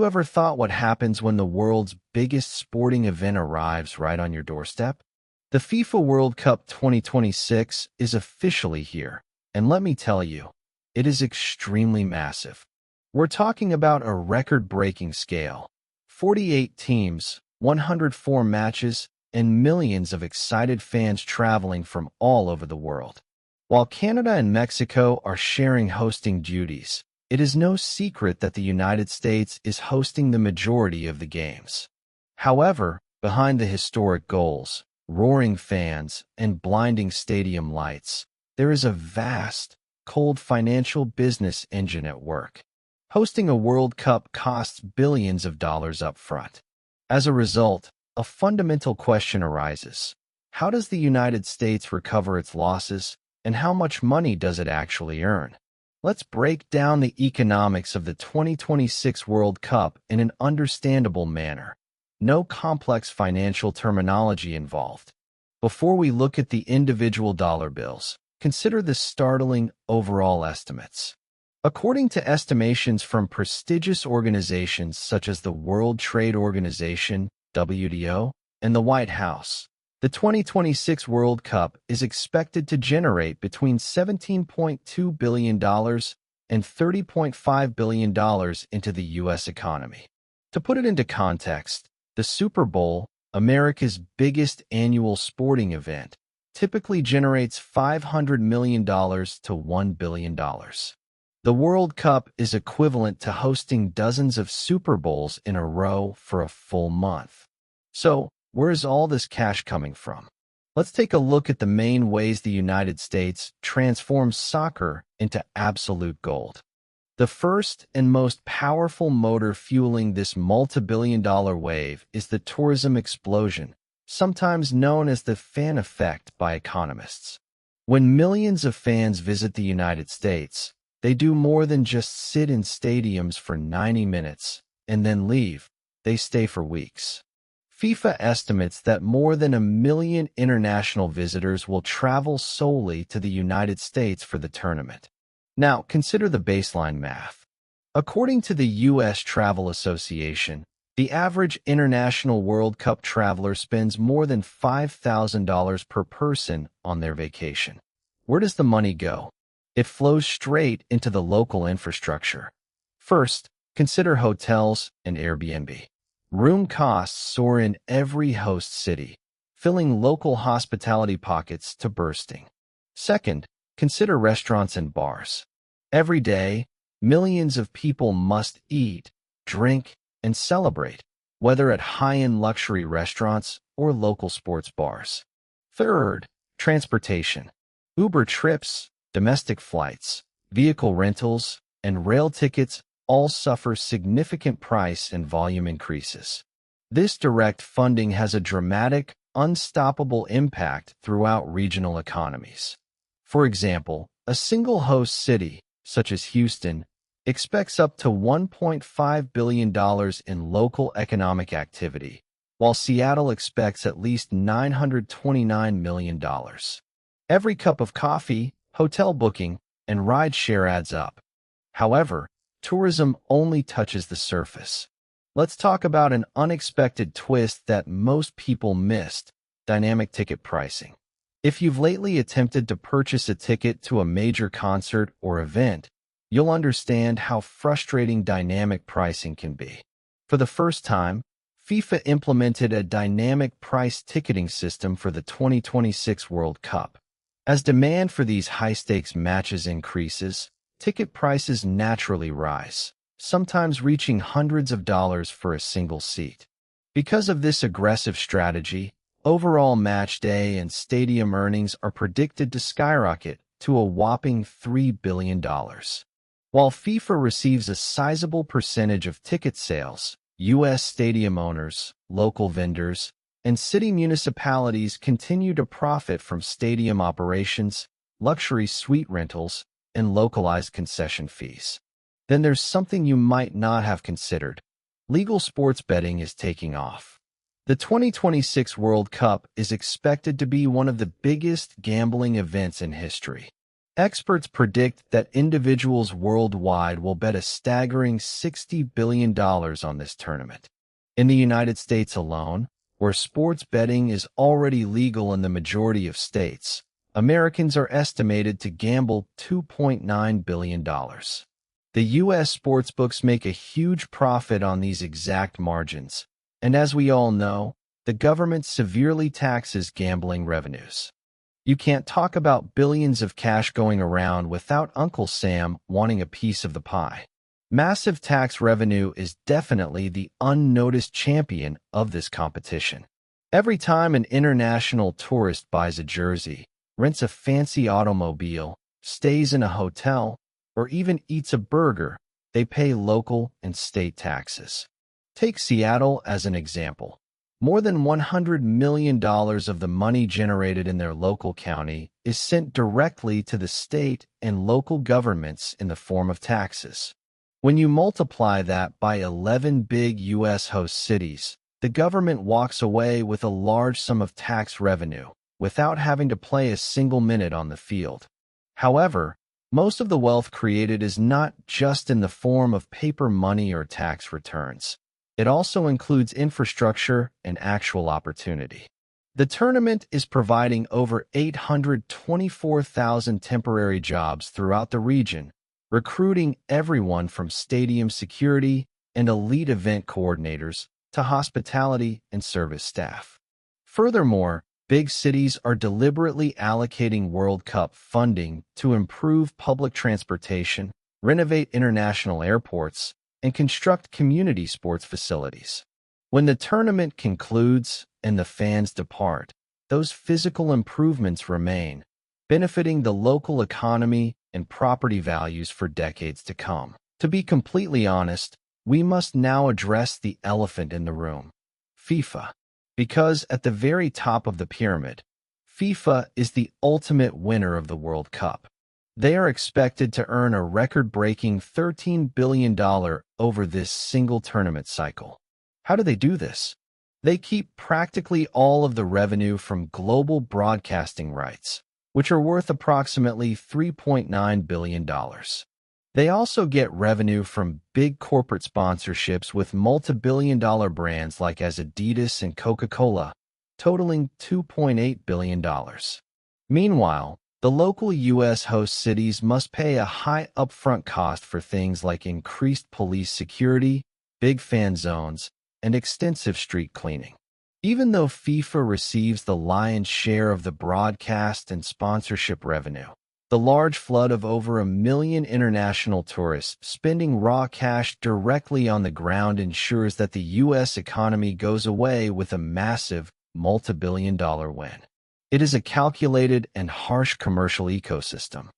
You ever thought what happens when the world's biggest sporting event arrives right on your doorstep? The FIFA World Cup 2026 is officially here, and let me tell you, it is extremely massive. We're talking about a record-breaking scale. 48 teams, 104 matches, and millions of excited fans traveling from all over the world. While Canada and Mexico are sharing hosting duties, it is no secret that the United States is hosting the majority of the games. However, behind the historic goals, roaring fans, and blinding stadium lights, there is a vast, cold financial business engine at work. Hosting a World Cup costs billions of dollars up front. As a result, a fundamental question arises. How does the United States recover its losses, and how much money does it actually earn? Let's break down the economics of the 2026 World Cup in an understandable manner. No complex financial terminology involved. Before we look at the individual dollar bills, consider the startling overall estimates. According to estimations from prestigious organizations such as the World Trade Organization, WTO, and the White House, the 2026 World Cup is expected to generate between $17.2 billion and $30.5 billion into the U.S. economy. To put it into context, the Super Bowl, America's biggest annual sporting event, typically generates $500 million to $1 billion. The World Cup is equivalent to hosting dozens of Super Bowls in a row for a full month. So, where is all this cash coming from? Let's take a look at the main ways the United States transforms soccer into absolute gold. The first and most powerful motor fueling this multi-billion-dollar wave is the tourism explosion, sometimes known as the fan effect by economists. When millions of fans visit the United States, they do more than just sit in stadiums for 90 minutes and then leave. They stay for weeks. FIFA estimates that more than 1 million international visitors will travel solely to the United States for the tournament. Now, consider the baseline math. According to the U.S. Travel Association, the average international World Cup traveler spends more than $5,000 per person on their vacation. Where does the money go? It flows straight into the local infrastructure. First, consider hotels and Airbnb. Room costs soar in every host city, filling local hospitality pockets to bursting. Second, consider restaurants and bars. Every day, millions of people must eat, drink, and celebrate, whether at high-end luxury restaurants or local sports bars. Third, transportation. Uber trips, domestic flights, vehicle rentals, and rail tickets all suffer significant price and volume increases. This direct funding has a dramatic, unstoppable impact throughout regional economies. For example, a single host city, such as Houston, expects up to $1.5 billion in local economic activity, while Seattle expects at least $929 million. Every cup of coffee, hotel booking, and ride-share adds up. However, tourism only touches the surface. Let's talk about an unexpected twist that most people missed: dynamic ticket pricing. If you've lately attempted to purchase a ticket to a major concert or event, you'll understand how frustrating dynamic pricing can be. For the first time, FIFA implemented a dynamic price ticketing system for the 2026 World Cup. As demand for these high-stakes matches increases, ticket prices naturally rise, sometimes reaching hundreds of dollars for a single seat. Because of this aggressive strategy, overall match day and stadium earnings are predicted to skyrocket to a whopping $3 billion. While FIFA receives a sizable percentage of ticket sales, U.S. stadium owners, local vendors, and city municipalities continue to profit from stadium operations, luxury suite rentals, and localized concession fees. Then there's something you might not have considered. Legal sports betting is taking off. The 2026 World Cup is expected to be one of the biggest gambling events in history. Experts predict that individuals worldwide will bet a staggering $60 billion on this tournament. In the United States alone, where sports betting is already legal in the majority of states, Americans are estimated to gamble $2.9 billion. The U.S. sportsbooks make a huge profit on these exact margins, and as we all know, the government severely taxes gambling revenues. You can't talk about billions of cash going around without Uncle Sam wanting a piece of the pie. Massive tax revenue is definitely the unnoticed champion of this competition. Every time an international tourist buys a jersey, rents a fancy automobile, stays in a hotel, or even eats a burger, they pay local and state taxes. Take Seattle as an example. More than $100 million of the money generated in their local county is sent directly to the state and local governments in the form of taxes. When you multiply that by 11 big U.S. host cities, the government walks away with a large sum of tax revenue without having to play a single minute on the field. However, most of the wealth created is not just in the form of paper money or tax returns. It also includes infrastructure and actual opportunity. The tournament is providing over 824,000 temporary jobs throughout the region, recruiting everyone from stadium security and elite event coordinators to hospitality and service staff. Furthermore, big cities are deliberately allocating World Cup funding to improve public transportation, renovate international airports, and construct community sports facilities. When the tournament concludes and the fans depart, those physical improvements remain, benefiting the local economy and property values for decades to come. To be completely honest, we must now address the elephant in the room: FIFA. Because at the very top of the pyramid, FIFA is the ultimate winner of the World Cup. They are expected to earn a record-breaking $13 billion over this single tournament cycle. How do they do this? They keep practically all of the revenue from global broadcasting rights, which are worth approximately $3.9 billion. They also get revenue from big corporate sponsorships with multi-billion-dollar brands like Adidas and Coca-Cola, totaling $2.8 billion. Meanwhile, the local U.S. host cities must pay a high upfront cost for things like increased police security, big fan zones, and extensive street cleaning. Even though FIFA receives the lion's share of the broadcast and sponsorship revenue, the large flood of over 1 million international tourists spending raw cash directly on the ground ensures that the U.S. economy goes away with a massive, multi-billion-dollar win. It is a calculated and harsh commercial ecosystem.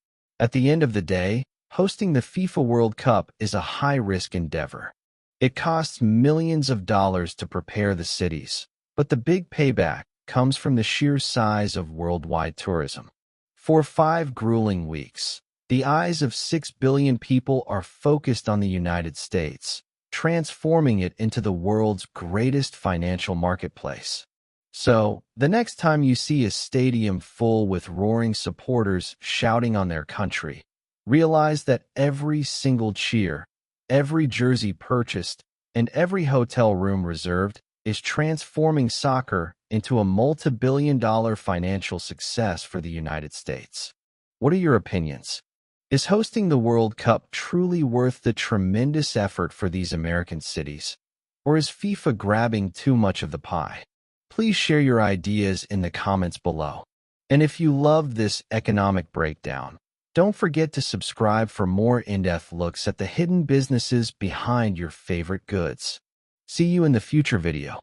At the end of the day, hosting the FIFA World Cup is a high-risk endeavor. It costs millions of dollars to prepare the cities, but the big payback comes from the sheer size of worldwide tourism. For 5 grueling weeks, the eyes of 6 billion people are focused on the United States, transforming it into the world's greatest financial marketplace. So, the next time you see a stadium full with roaring supporters shouting on their country, realize that every single cheer, every jersey purchased, and every hotel room reserved is transforming soccer into a multi-billion-dollar financial success for the United States. What are your opinions? Is hosting the World Cup truly worth the tremendous effort for these American cities? Or is FIFA grabbing too much of the pie? Please share your ideas in the comments below. And if you loved this economic breakdown, don't forget to subscribe for more in-depth looks at the hidden businesses behind your favorite goods. See you in the future video.